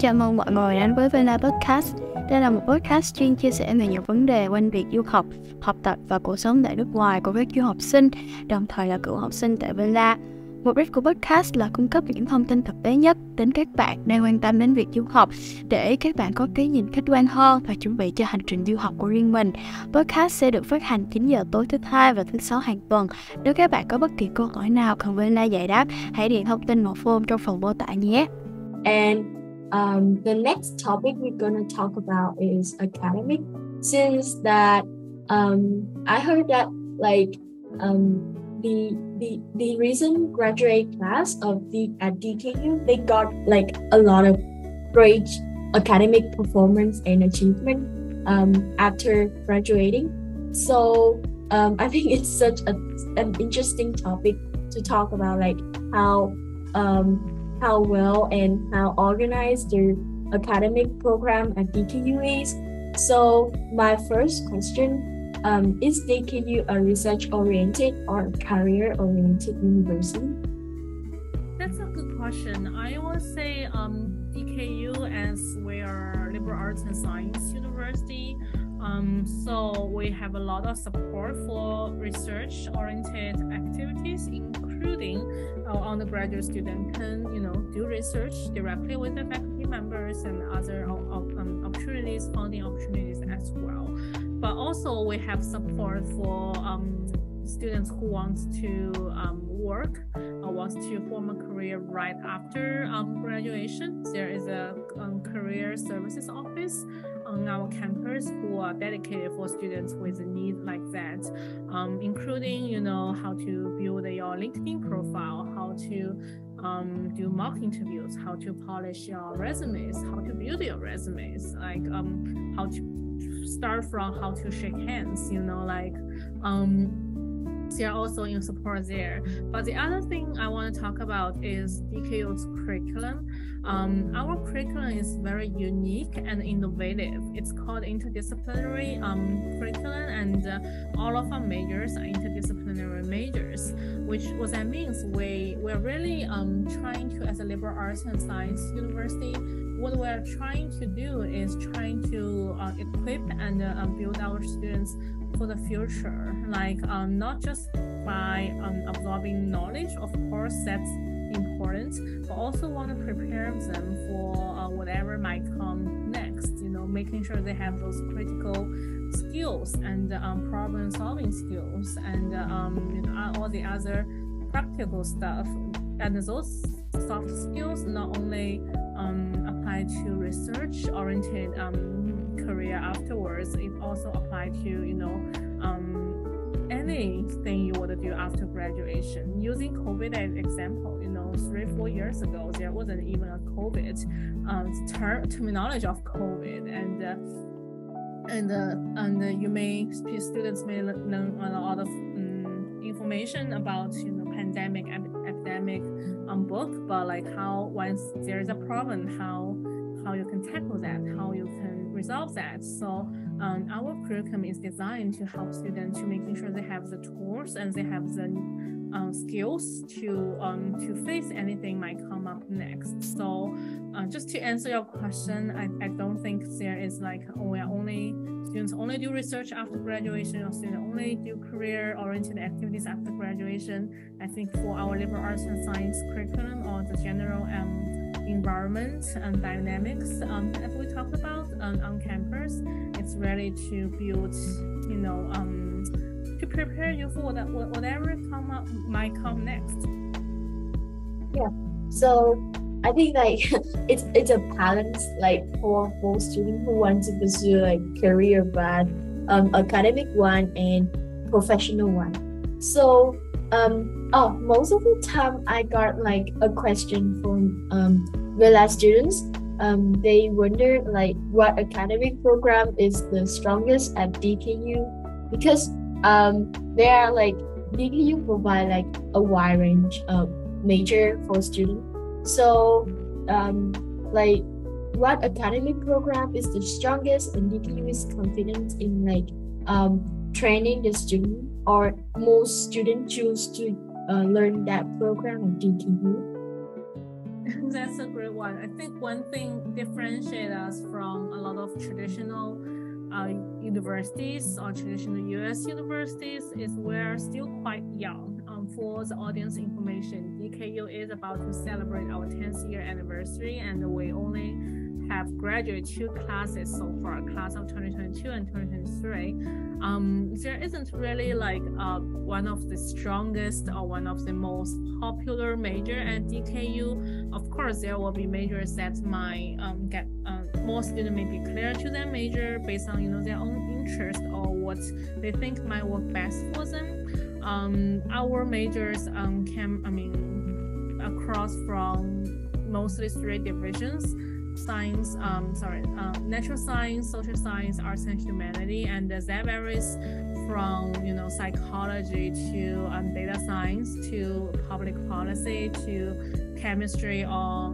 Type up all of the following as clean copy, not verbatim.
Chào mừng mọi người đến với Vela Podcast. Đây là một podcast chuyên chia sẻ về những vấn đề quanh việc du học, học tập và cuộc sống tại nước ngoài của các du học sinh, đồng thời là cựu học sinh tại Vela. Mục đích của podcast là cung cấp những thông tin thực tế nhất đến các bạn đang quan tâm đến việc du học để các bạn có cái nhìn khách quan hơn và chuẩn bị cho hành trình du học của riêng mình. Podcast sẽ được phát hành 9 giờ tối thứ Hai và thứ Sáu hàng tuần. Nếu các bạn có bất kỳ câu hỏi nào cần Vela giải đáp, hãy điền thông tin vào form trong phần mô tả nhé. And the next topic we're gonna talk about is academic. Since that I heard that the recent graduate class at DKU, they got like a lot of great academic performance and achievement after graduating. So I think it's such an interesting topic to talk about, like how well and how organized their academic program at DKU is. So my first question, is DKU a research-oriented or career-oriented university? That's a good question. I would say DKU, as we are liberal arts and science university, so we have a lot of support for research-oriented activities, including our undergraduate student can, do research directly with the faculty members and other opportunities, funding opportunities as well. But also we have support for students who want to work or wants to form a career right after graduation. There is a career services office on our campus who are dedicated for students with a need like that, including how to build your LinkedIn profile, how to do mock interviews, how to polish your resumes, how to build your resumes, like how to start from how to shake hands, they are also in support there. But the other thing I want to talk about is DKU's curriculum. Our curriculum is very unique and innovative. It's called interdisciplinary curriculum, and all of our majors are interdisciplinary majors, what that means we're really trying to, as a liberal arts and science university, what we're trying to do is trying to equip and build our students for the future, like not just by absorbing knowledge, of course that's important, but also want to prepare them for whatever might come next, making sure they have those critical skills and problem solving skills and all the other practical stuff. And those soft skills not only apply to research oriented career afterwards, it also applies to anything you want to do after graduation. Using COVID as example, 3-4 years ago there wasn't even a COVID terminology of COVID, and students may learn a lot of information about pandemic epidemic book, but like how once there is a problem, how you can tackle that, how you can resolve that. So our curriculum is designed to help students to making sure they have the tools and they have the skills to face anything might come up next. So just to answer your question, I don't think there is like students only do research after graduation or students only do career-oriented activities after graduation. I think for our liberal arts and science curriculum or the general environment and dynamics as we talked about on campus, it's ready to build, to prepare you for whatever might come next. Yeah, so I think like it's a balance, like for students who want to pursue like career path, academic one and professional one. So most of the time I got like a question from Vela students. They wonder like what academic program is the strongest at DKU, because they are like DKU provide like a wide range of major for students. So like what academic program is the strongest, and DKU is confident in like training the student, or most students choose to learn that program at DKU? That's a great one. I think one thing differentiates us from a lot of traditional universities or traditional US universities is we're still quite young. For the audience information, DKU is about to celebrate our 10th year anniversary, and we only have graduated 2 classes so far, class of 2022 and 2023. There isn't really like one of the strongest or one of the most popular major at DKU. Of course, there will be majors that might get more students may declare to their major based on their own interest or what they think might work best for them. Our majors across from mostly 3 divisions: science, natural science, social science, arts and humanity, and that varies from psychology to data science to public policy to chemistry or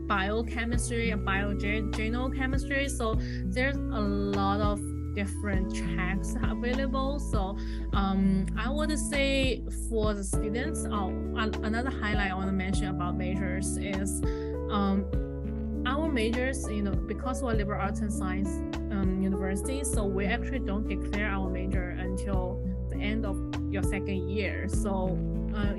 biochemistry and biogeneral chemistry. So there's a lot of different tracks available. So I would say for the students, another highlight I want to mention about majors is our majors, because we're liberal arts and science university, so we actually don't declare our major until the end of your 2nd year. So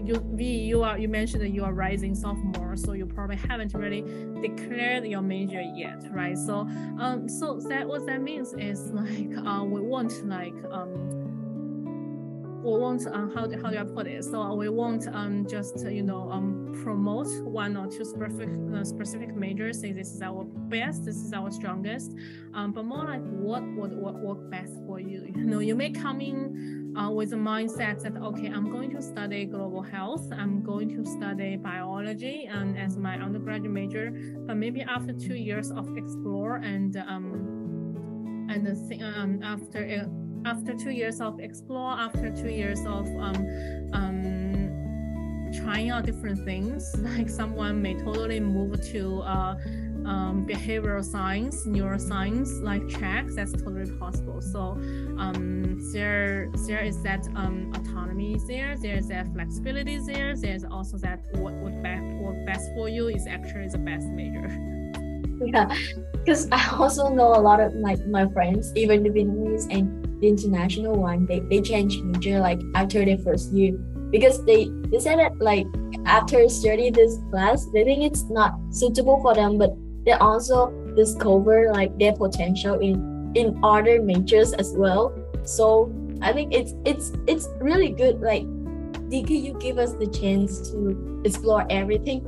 you mentioned that you are rising sophomore, so you probably haven't really declared your major yet, right? So that what that means is like we won't how do I put it? So we won't just promote 1 or 2 specific majors, say this is our best, this is our strongest, but more like what would work best for you. You may come in with a mindset that, okay, I'm going to study global health, I'm going to study biology as my undergraduate major, but maybe after 2 years of explore after 2 years of explore, after 2 years of trying out different things, like someone may totally move to behavioral science, neuroscience, like tracks. That's totally possible. So there is that autonomy there's that flexibility there's also that what would work best for you is actually the best major. Yeah, because I also know a lot of my friends, even the Vietnamese and the international one, they change major like after their 1st year, because they said that like after studying this class they think it's not suitable for them, but they also discover like their potential in other majors as well. So I think it's really good, like DKU give us the chance to explore everything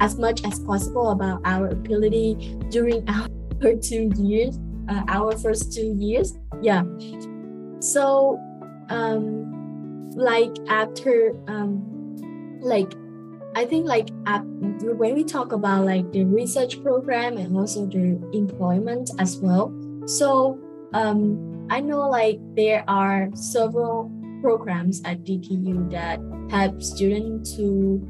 as much as possible about our ability during our 2 years, our first 2 years. Yeah. So like after I think when we talk about like the research program and also the employment as well, so I know like there are several programs at DKU that help students to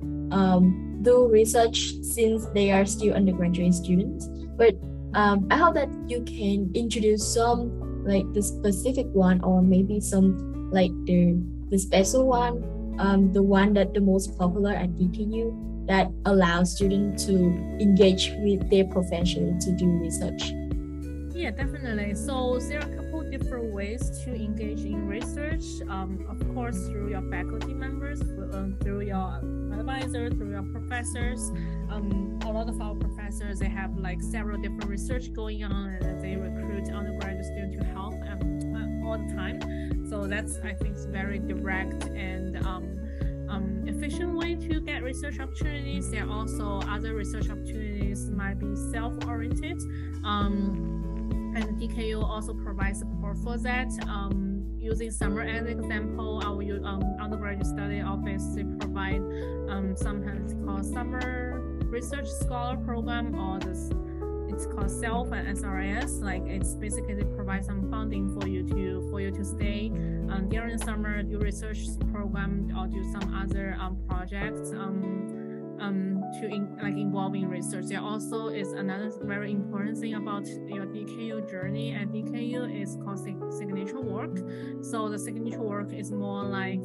do research since they are still undergraduate students, but I hope that you can introduce some like the specific one, or maybe some like the special one, the one that the most popular at DKU that allows students to engage with their profession to do research. Yeah, definitely. So there are a couple different ways to engage in research. Of course, through your faculty members, through your advisor, through your professors. A lot of our professors, they have like several different research going on, and they recruit undergraduate students to help all the time. So that's, I think, very direct and efficient way to get research opportunities. There are also other research opportunities might be self-oriented. And DKU also provides support for that. Using summer as an example, our undergraduate study office, they provide sometimes it's called summer research scholar program, or it's called SELF and SRS. Like it's basically they provide some funding for you to stay during the summer, do research program or do some other projects involving research. There also is another very important thing about your DKU journey at DKU is called signature work. So the signature work is more like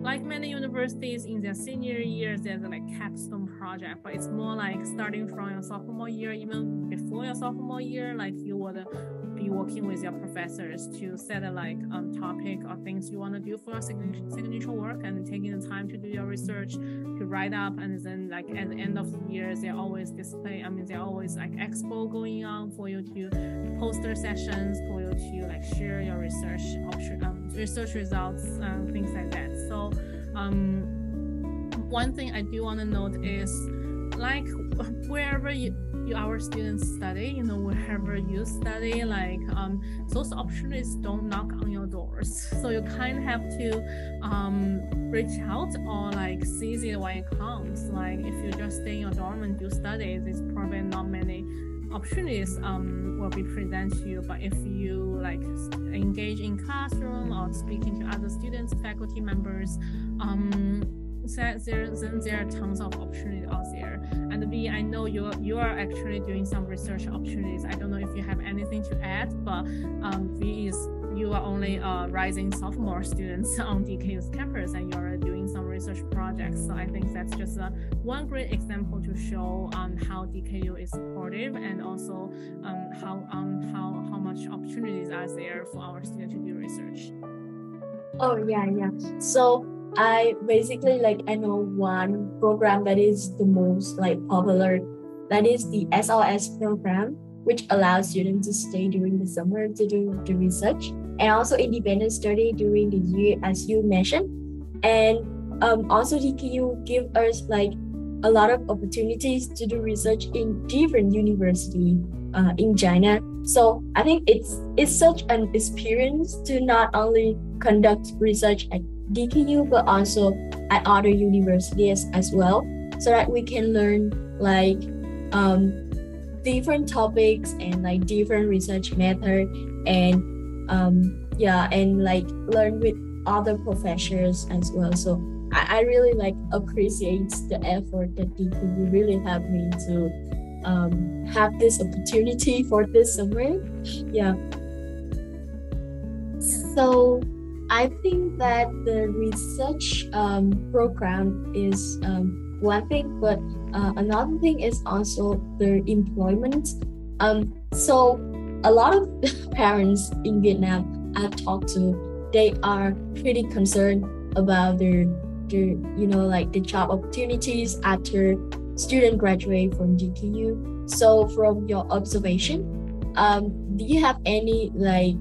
like many universities in their senior years, there's a like capstone project, but it's more like starting from your sophomore year, even before your sophomore year, like you would be working with your professors to set a like topic or things you want to do for your signature work, and taking the time to do your research, to write up, and then like at the end of the year, they always display. I mean, there always like expo going on for you to poster sessions, for you to like share your research research results, things like that. So one thing I do want to note is like wherever our students study, you know, wherever you study, like those opportunities don't knock on your doors, so you kind of have to reach out or like seize it when it comes. Like if you just stay in your dorm and do studies, it's probably not many opportunities will be presented to you. But if you like engage in classroom or speaking to other students, faculty members, there are tons of opportunities out there. And B, I know you are actually doing some research opportunities. I don't know if you have anything to add, but V is you are only rising sophomore students on DKU's campus, and you are doing some research projects. So I think that's just one great example to show how DKU is supportive, and also how much opportunities are there for our students to do research. Oh yeah. So I basically I know one program that is the most like popular, that is the SLS program, which allows students to stay during the summer to do the research, and also independent study during the year, as you mentioned. And also DKU give us like a lot of opportunities to do research in different universities in China. So I think it's such an experience to not only conduct research at DKU but also at other universities as well, so that we can learn like different topics and like different research method, and and like learn with other professors as well. So I really like appreciate the effort that DKU really helped me to have this opportunity for this summer. So I think that the research program is one thing, but another thing is also the employment. So a lot of parents in Vietnam I've talked to, they are pretty concerned about their the job opportunities after student graduate from DKU. So from your observation, do you have any like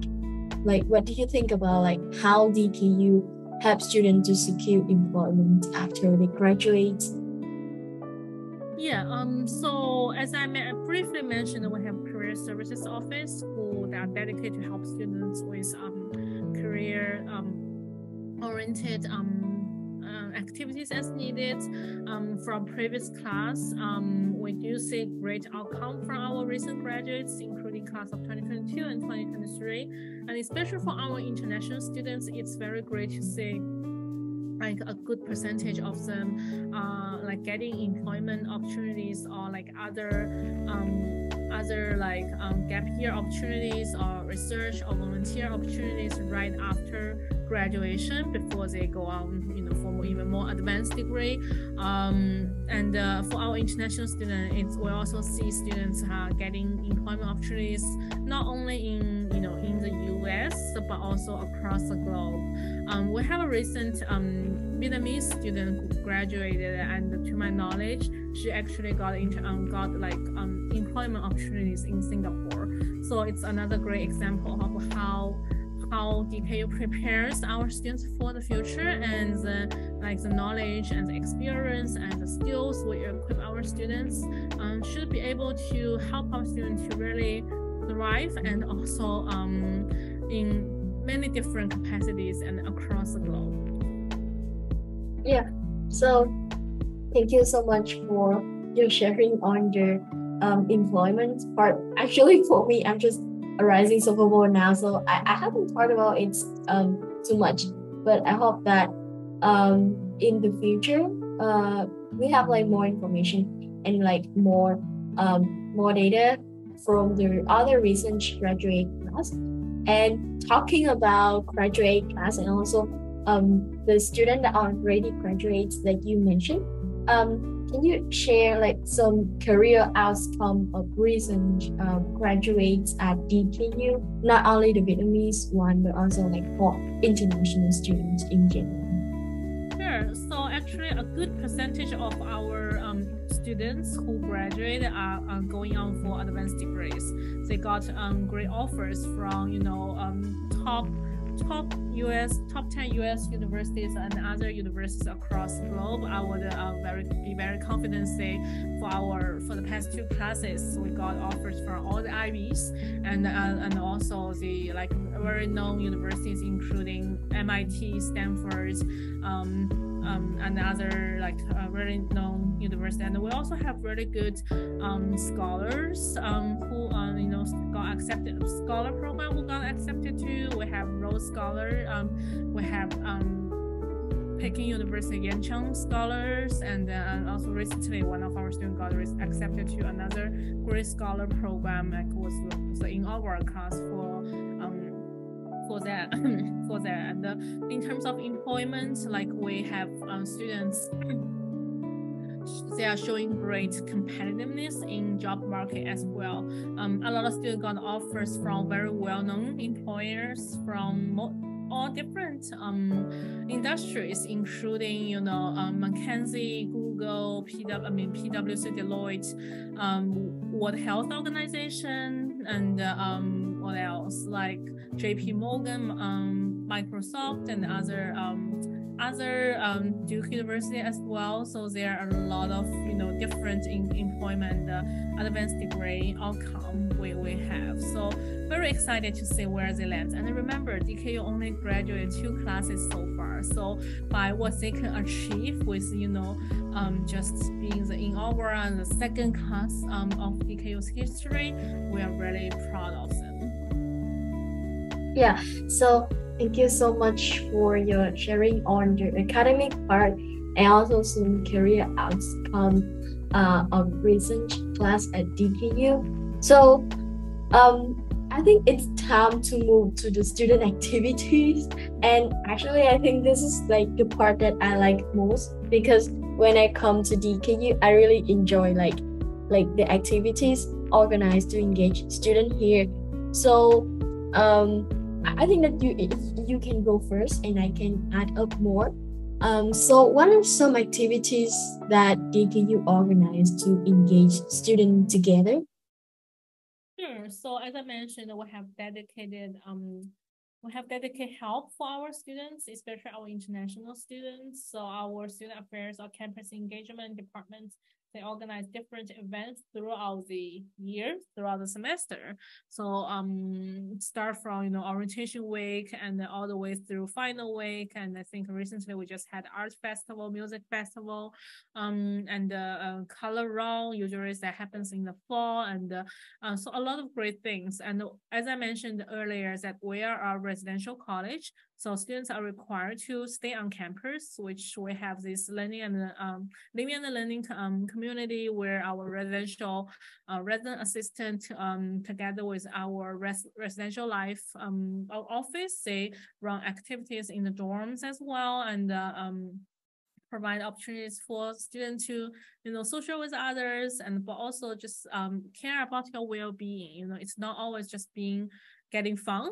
what do you think about like how DKU helps students to secure employment after they graduate? So as I briefly mentioned, we have career services office who are dedicated to help students with career oriented activities as needed. From previous class, we do see great outcome from our recent graduates, including class of 2022 and 2023, and especially for our international students, it's very great to see like a good percentage of them like getting employment opportunities or like other gap year opportunities or research or volunteer opportunities right after graduation, before they go on for even more advanced degree. And for our international students, we also see students getting employment opportunities not only in the US but also across the globe. We have a recent Vietnamese student who graduated, and to my knowledge, she actually got employment opportunities in Singapore. So it's another great example of how DKU prepares our students for the future, and the knowledge and the experience and the skills we equip our students should be able to help our students to really thrive, and also in many different capacities and across the globe. So thank you so much for your sharing on the employment part. Actually, for me, I'm just a rising sophomore now, so I haven't thought about it too much, but I hope that in the future we have like more information and like more data from the other recent graduate class. And talking about graduate class and also the students that already graduates, like you mentioned, can you share like some career outcome of recent graduates at DKU? Not only the Vietnamese one, but also like for international students in general. Sure. So actually, a good percentage of our students who graduate are going on for advanced degrees. They got great offers from top 10 US universities and other universities across the globe. I would be very confident say for the past 2 classes we got offers from all the Ivies and also the like very known universities including MIT, Stanford, and other like very known university. And we also have really good scholars who got accepted, scholar program who got accepted too. We have Rhodes Scholar, we have Peking University Yancheng scholars, and also recently one of our students got accepted to another great scholar program, like was the inaugural class for that. And in terms of employment, like we have students, they are showing great competitiveness in job market as well. A lot of students got offers from very well-known employers from all different industries, including McKinsey, Google, PwC, Deloitte, World Health Organization, and what else, like JP Morgan, Microsoft, and other Duke University as well. So there are a lot of different employment advanced degree outcome we have. So very excited to see where they land. And remember, DKU only graduated 2 classes so far. So by what they can achieve with just being the inaugural and the second class of DKU's history, we are really proud of them. Yeah, so thank you so much for your sharing on your academic part and also some career outcome of recent class at DKU. So I think it's time to move to the student activities. And actually, I think this is like the part that I like most, because when I come to DKU, I really enjoy like the activities organized to engage students here. So I think that you can go first and I can add up more. So what are some activities that DKU organized to engage students together? Sure. So as I mentioned, we have dedicated help for our students, especially our international students. So our student affairs or campus engagement departments, they organize different events throughout the year, throughout the semester. So start from orientation week and then all the way through final week. And I think recently we just had art festival, music festival, and color run. Usually that happens in the fall, and so a lot of great things. And as I mentioned earlier, that we are a residential college, so students are required to stay on campus, which we have this learning and living and learning community where our residential resident assistant together with our residential life office, they run activities in the dorms as well, and provide opportunities for students to social with others, and but also just care about your well-being. It's not always just getting fun.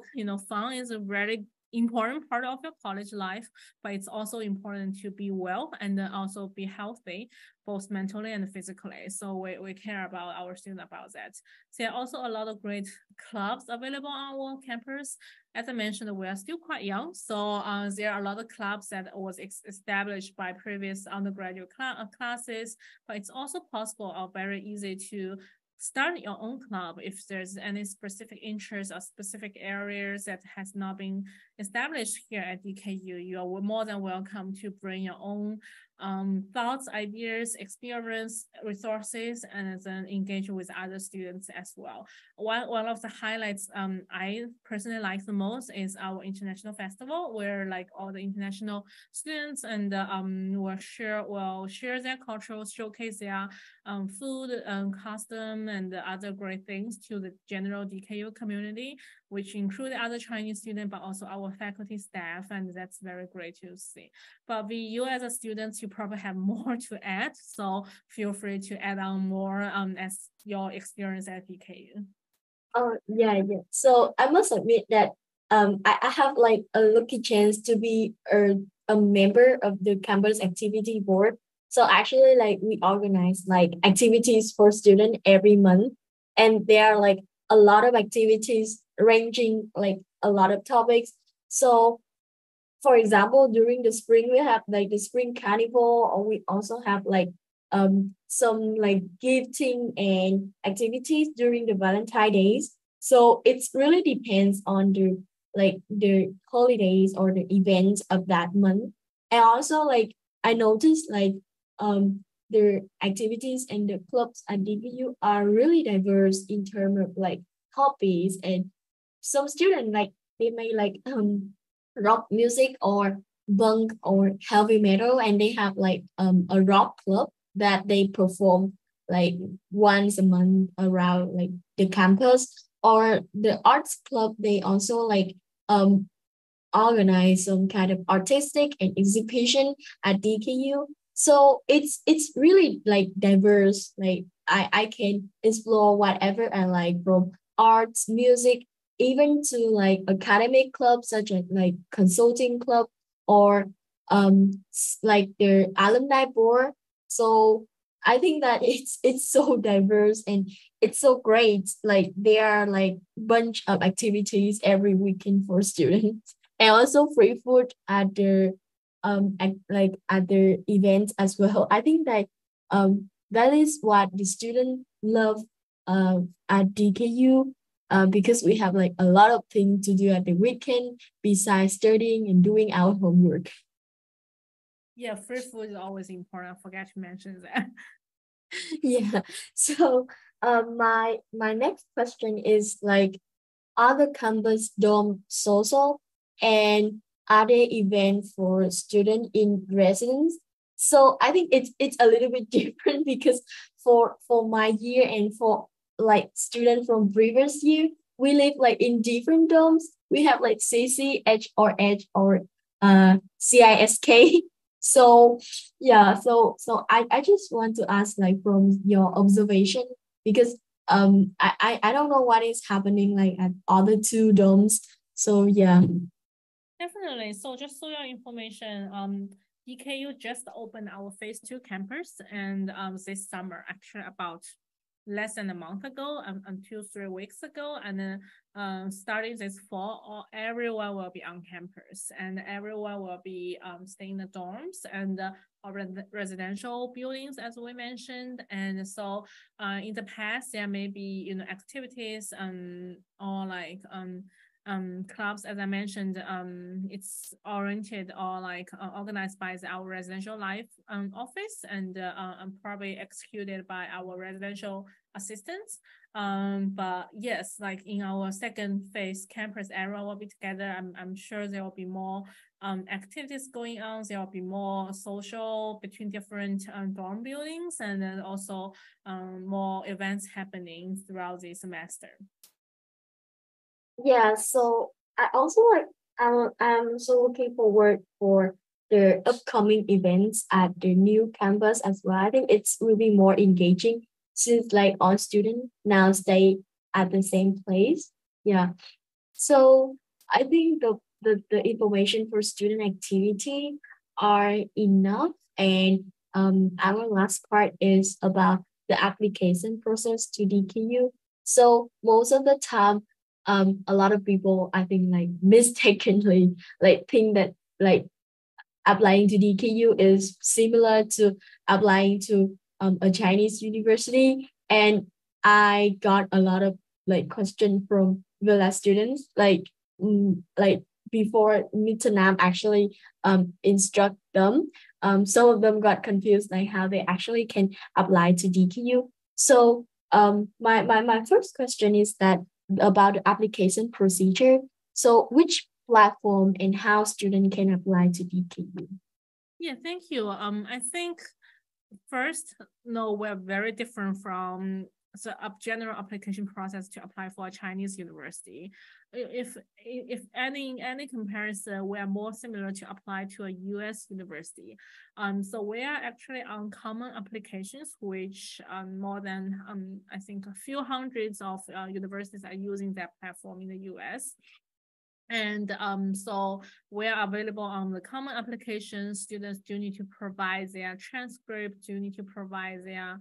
Fun is a very important part of your college life, but it's also important to be well and also be healthy, both mentally and physically. So we care about our students about that. So there are also a lot of great clubs available on our campus. As I mentioned, we are still quite young, so there are a lot of clubs that was established by previous undergraduate classes, but it's also possible or very easy to start your own club if there's any specific interest or specific areas that has not been established here at DKU. You are more than welcome to bring your own thoughts, ideas, experience, resources, and then engage with other students as well. One of the highlights I personally like the most is our international festival, where like all the international students and will share their cultural, showcase their food, custom, and other great things to the general DKU community, which include other Chinese students, but also our our faculty staff, and that's very great to see. But you as a student, you probably have more to add, so feel free to add on more as your experience at DKU. Oh, yeah. So I must admit that I have like a lucky chance to be a member of the campus activity board. So actually, like, we organize like activities for students every month, and there are like a lot of activities ranging like a lot of topics. So for example, during the spring, we have like the spring carnival, or we also have like some like gifting and activities during the Valentine days. So it's really depends on the holidays or the events of that month. And also like I noticed like the activities and the clubs at DBU are really diverse in terms of like hobbies, and some students like they may like rock music or punk or heavy metal, and they have like a rock club that they perform like once a month around like the campus. Or the arts club, they also like organize some kind of artistic and exhibition at DKU. So it's really like diverse. Like I can explore whatever I like, from arts, music, even to like academic clubs such as like consulting club, or like their alumni board. So I think that it's so diverse, and it's so great. Like there are like bunch of activities every weekend for students, and also free food at their at their events as well. I think that is what the students love at DKU, because we have like a lot of things to do at the weekend besides studying and doing our homework. Yeah, free food is always important. I forgot to mention that. Yeah. So my next question is like, are the campus dorm social, and are there events for student in residence? So I think it's a little bit different, because for my year and for like students from previous year, we live like in different dorms. We have like CC, HRH, or CISK. So yeah, so I just want to ask like from your observation, because I don't know what is happening like at other two dorms. So yeah. Definitely. So just so your information, DKU just opened our phase 2 campus, and this summer, actually about less than a month ago, until 3 weeks ago. And then starting this fall, everyone will be on campus, and everyone will be staying in the dorms and residential buildings, as we mentioned. And so in the past, there may be activities or like clubs, as I mentioned. It's oriented or like organized by our residential life office, and probably executed by our residential assistants. But yes, like in our second phase campus, everyone will be together. I'm sure there will be more activities going on. There will be more social between different dorm buildings, and then also more events happening throughout the semester. Yeah, so I also like I'm so looking forward for the upcoming events at the new campus as well. I think it's will be more engaging, since like all students now stay at the same place. Yeah. So I think the information for student activity are enough. And our last part is about the application process to DKU. So most of the time, a lot of people, I think, like mistakenly like think that like applying to DKU is similar to applying to a Chinese university. And I got a lot of like question from Villa students, like before Midterm actually instruct them. Some of them got confused like how they actually can apply to DKU. So my first question is that about the application procedure. So which platform and how student can apply to DKU? Yeah, thank you. I think first, no, we're very different from a general application process to apply for a Chinese university. If any comparison, we are more similar to apply to a US university. So we are actually on common applications, which more than I think a few hundreds of universities are using that platform in the US. And so we are available on the common applications. Students do need to provide their transcript, do need to provide their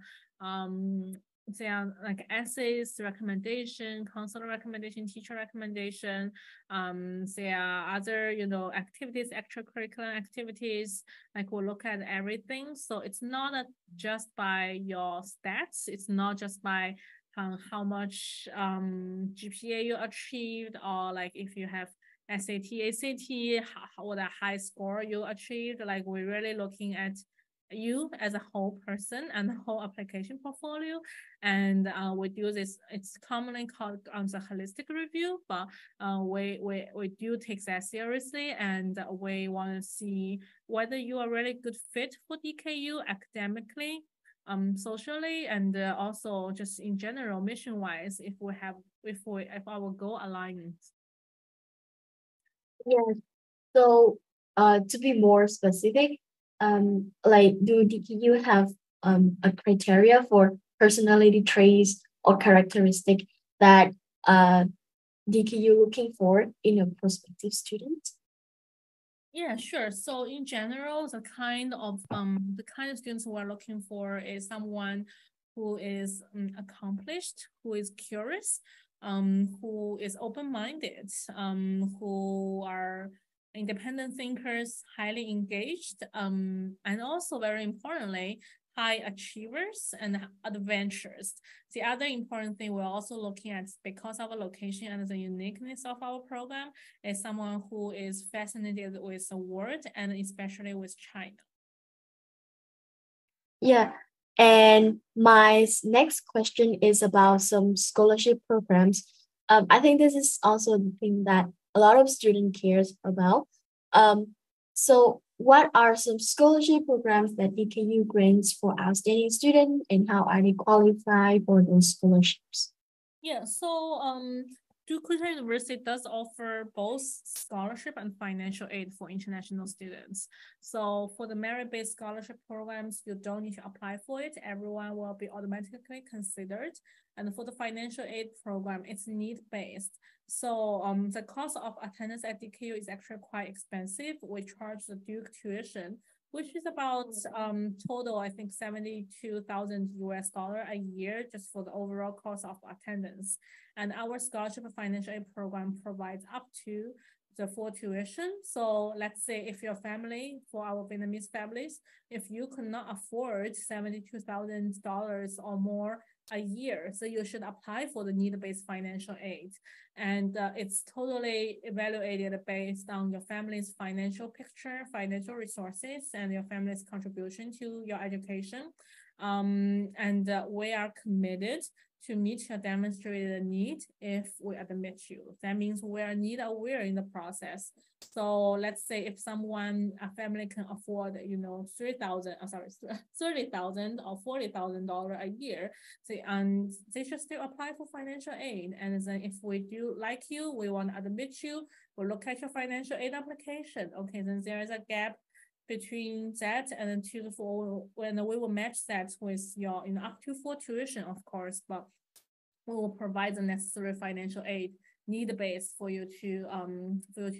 like essays, recommendation, counselor recommendation, teacher recommendation. There are other, activities, extracurricular activities. Like we'll look at everything. So it's not just by your stats. It's not just by how much GPA you achieved, or like if you have SAT, ACT, what a high score you achieved. Like we're really looking at you as a whole person and the whole application portfolio. And we do this, it's commonly called the holistic review, but we do take that seriously, and we want to see whether you are really good fit for DKU academically, socially, and also just in general mission wise, if our goal aligns. Yes. So to be more specific, like do DKU have a criteria for personality traits or characteristic that DKU looking for in a prospective student? Yeah, sure. So in general, the kind of students we're looking for is someone who is accomplished, who is curious, who is open-minded, who are independent thinkers, highly engaged, and also very importantly, high achievers and adventurous. The other important thing we're also looking at, because of our location and the uniqueness of our program, is someone who is fascinated with the world and especially with China. Yeah. And my next question is about some scholarship programs. I think this is also the thing that a lot of students cares about. So what are some scholarship programs that DKU grants for outstanding students, and how are they qualified for those scholarships? Yeah, so Duke Kunshan University does offer both scholarship and financial aid for international students. So for the merit-based scholarship programs, you don't need to apply for it. Everyone will be automatically considered. And for the financial aid program, it's need-based. So the cost of attendance at DKU is actually quite expensive. We charge the Duke tuition, which is about total, I think, $72,000 a year just for the overall cost of attendance. And our scholarship and financial aid program provides up to the full tuition. So let's say if your family, for our Vietnamese families, if you could not afford $72,000 or more a year, so you should apply for the need-based financial aid. And it's totally evaluated based on your family's financial picture, financial resources, and your family's contribution to your education. And we are committed to meet your demonstrated need if we admit you. That means we are need aware in the process. So let's say if a family can afford, $30,000 or $40,000 a year, they should still apply for financial aid. And then if we do like you, we want to admit you, we'll look at your financial aid application. Okay, then there is a gap between that and then when we will match that with your up to full tuition, of course, but we will provide the necessary financial aid need-based for you to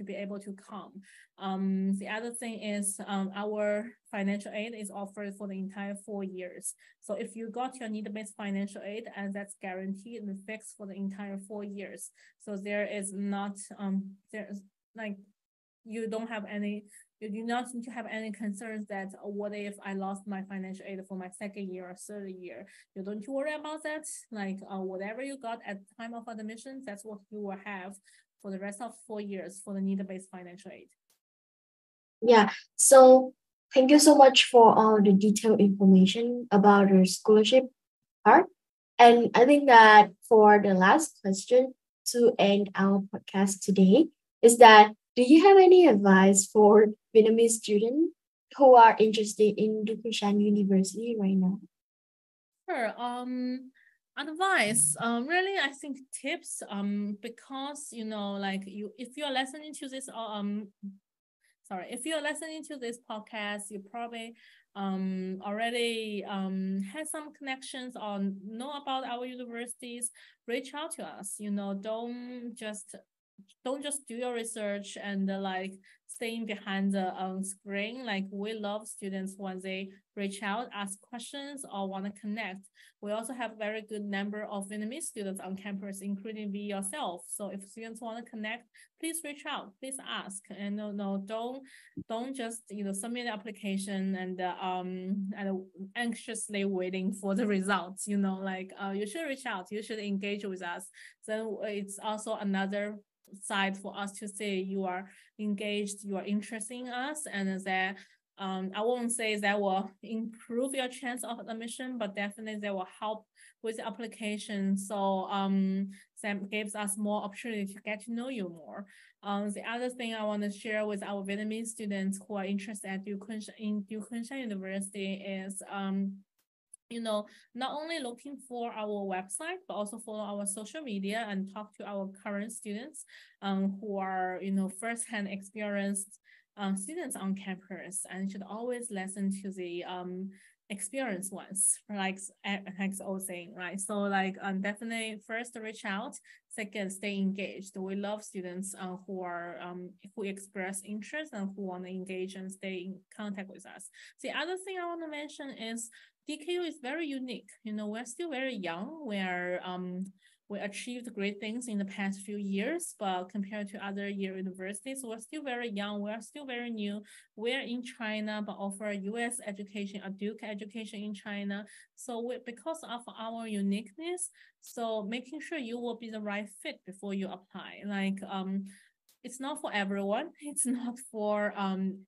be able to come. The other thing is our financial aid is offered for the entire 4 years. So if you got your need-based financial aid, and that's guaranteed and fixed for the entire 4 years. So there is not you do not need to have any concerns that what if I lost my financial aid for my second year or third year. You don't worry about that. Whatever you got at the time of admission, that's what you will have for the rest of 4 years for the need-based financial aid. Yeah, so thank you so much for all the detailed information about the scholarship part. And I think that for the last question to end our podcast today is that, do you have any advice for Vietnamese students who are interested in Duke Kunshan University right now? Sure. Advice, really, I think tips, because like if you're listening to this, if you're listening to this podcast, you probably already had some connections or know about our universities. Reach out to us. Don't just do your research and like staying behind the screen. Like, we love students when they reach out, ask questions, or want to connect. We also have very good number of Vietnamese students on campus, including we yourself. So if students want to connect, please reach out, please ask. And don't just submit the application and anxiously waiting for the results. You should reach out, you should engage with us. Then it's also another side for us to say you are engaged, you are interested in us, and that I won't say that will improve your chance of admission, but definitely that will help with the application. So that gives us more opportunity to get to know you more. The other thing I want to share with our Vietnamese students who are interested at Duke Kunshan University is not only looking for our website, but also follow our social media and talk to our current students who are, first-hand experienced students on campus, and should always listen to the experienced ones, like I was saying, right? So definitely first reach out, second stay engaged. We love students who express interest and who want to engage and stay in contact with us. The other thing I want to mention is DKU is very unique. We're still very young. We achieved great things in the past few years, but compared to other year universities, we're still very young. We're still very new. We're in China, but offer a US education, a Duke education in China. So because of our uniqueness, so making sure you will be the right fit before you apply. It's not for everyone. It's not for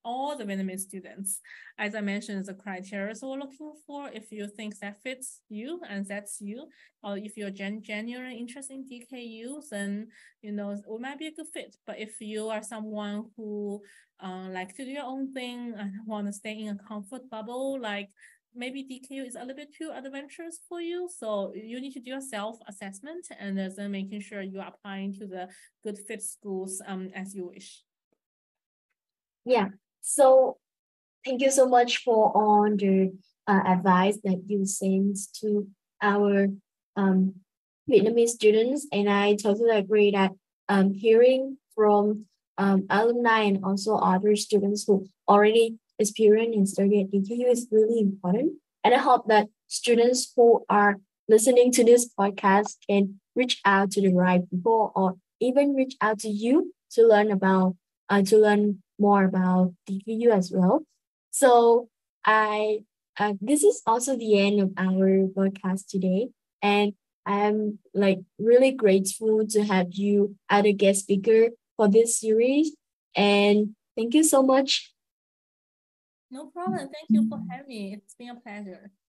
all the Vietnamese students. As I mentioned, the criteria. So we're looking for, if you think that fits you and that's you, or if you're genuinely interested in DKU, then it might be a good fit. But if you are someone who like to do your own thing and want to stay in a comfort bubble, maybe DKU is a little bit too adventurous for you. So you need to do a self-assessment and then making sure you are applying to the good fit schools as you wish. Yeah. So thank you so much for all the advice that you sent to our Vietnamese students. And I totally agree that hearing from alumni and also other students who already experience and study at DKU is really important. And I hope that students who are listening to this podcast can reach out to the right people, or even reach out to you to learn more about DKU as well. So this is also the end of our podcast today, and I'm really grateful to have you as a guest speaker for this series. And thank you so much. No problem. Thank you for having me. It's been a pleasure.